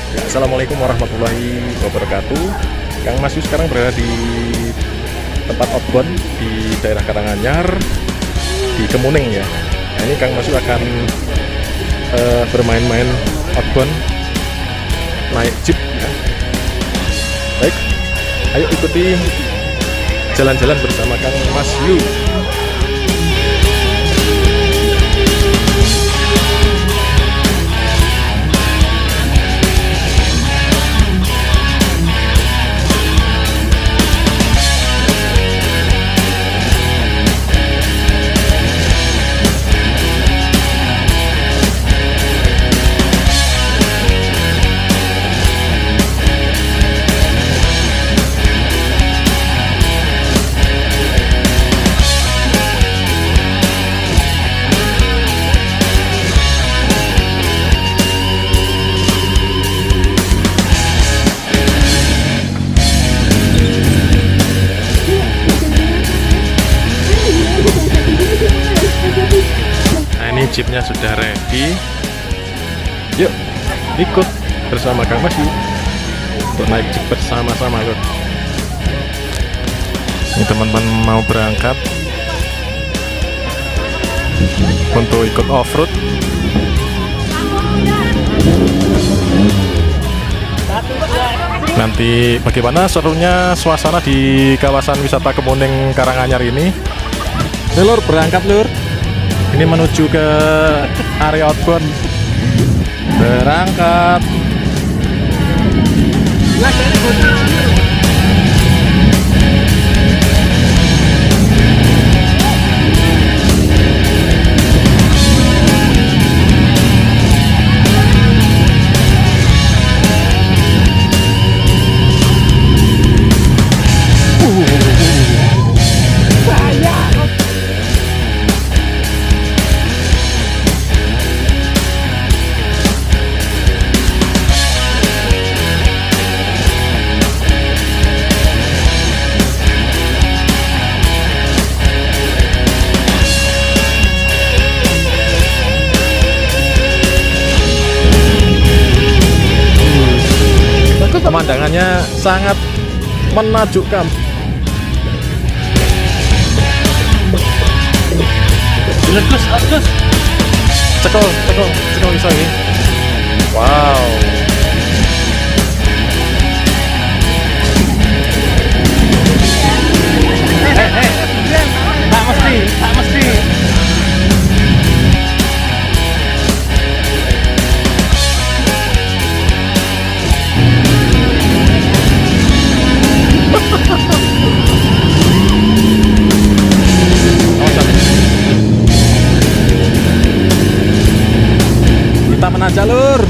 Ya, Assalamualaikum warahmatullahi wabarakatuh. Kang Mas Yu sekarang berada di tempat outbound di daerah Karanganyar di Kemuning ya. Nah, ini Kang Mas Yu akan bermain-main outbound naik jeep ya. Baik, ayo ikuti jalan-jalan bersama Kang Mas Yu. Jeepnya sudah ready. Yuk ikut bersama Kang Mas Yu untuk naik jeep bersama-sama loh. Ini teman-teman mau berangkat untuk ikut off-road. Nanti bagaimana serunya suasana di kawasan wisata Kemuning Karanganyar ini. Lur, berangkat lur. Ini menuju ke area outbound. Berangkat. Pemandangannya sangat menakjubkan. Gus. Cekel bisa ini. Wow. Tak mesti. Kita menanjak lur.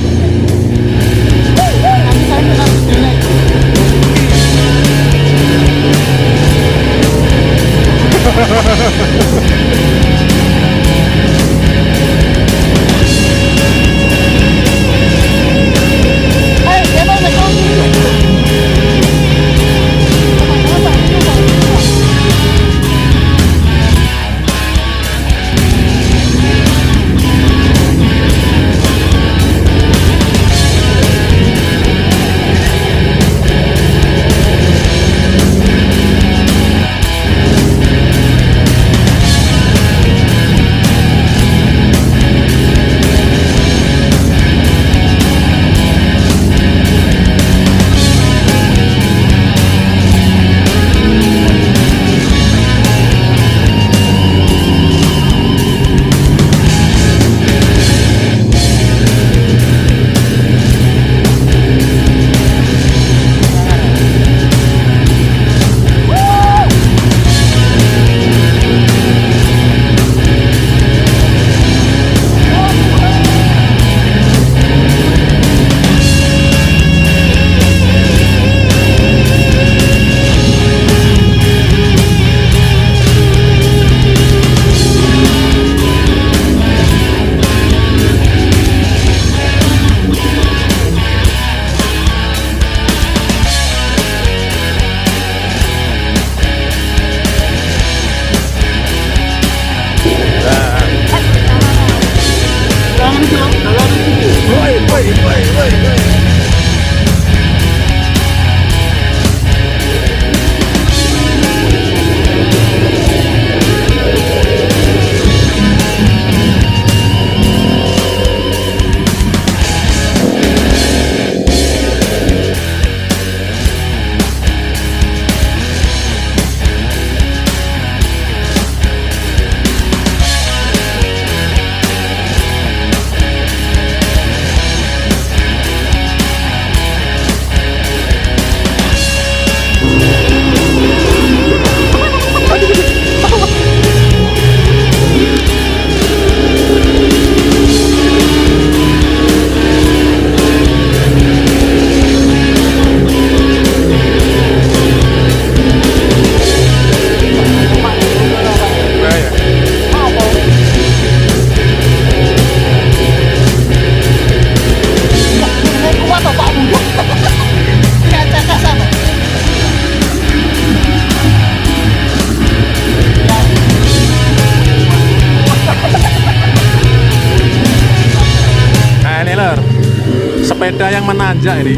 sepeda yang menanjak ini.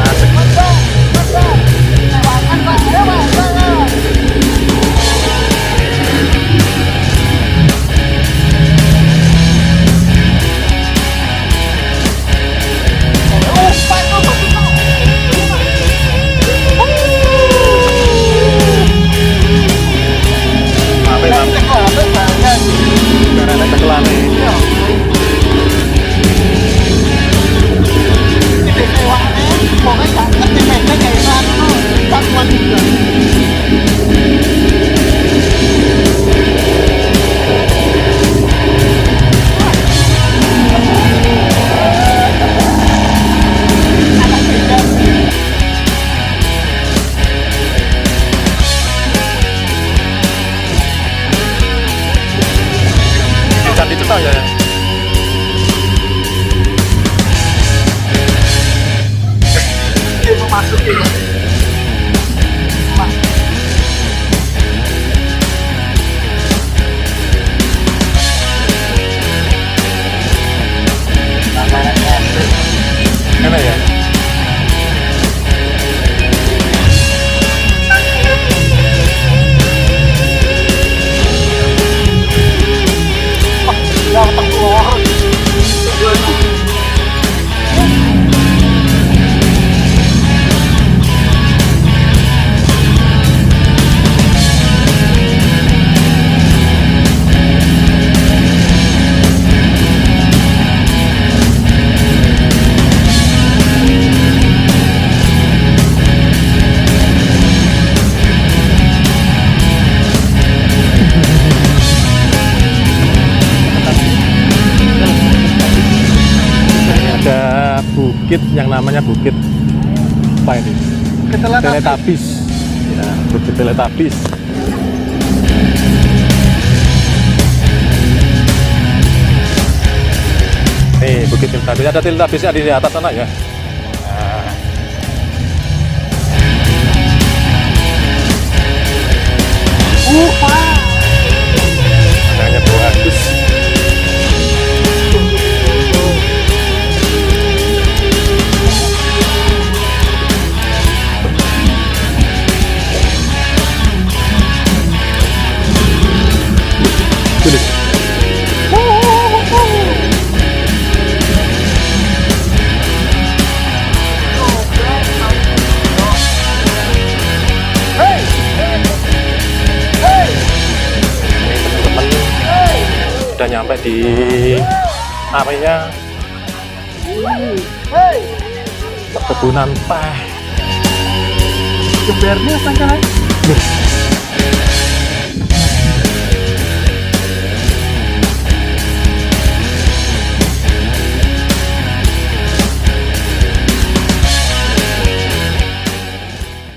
Asik. Candi Cetak ya. Memasuki Enak ya. ya otak keluar. Ada bukit yang namanya Bukit apa ini? Teletubbies. Ya, Bukit Teletubbies. Nih, Bukit Teletubbies. Ada Teletubbiesnya di atas sana ya. Nah. Pemandangannya bagus. Udah nyampe di area perkebunan teh. Gebernya sangkalan.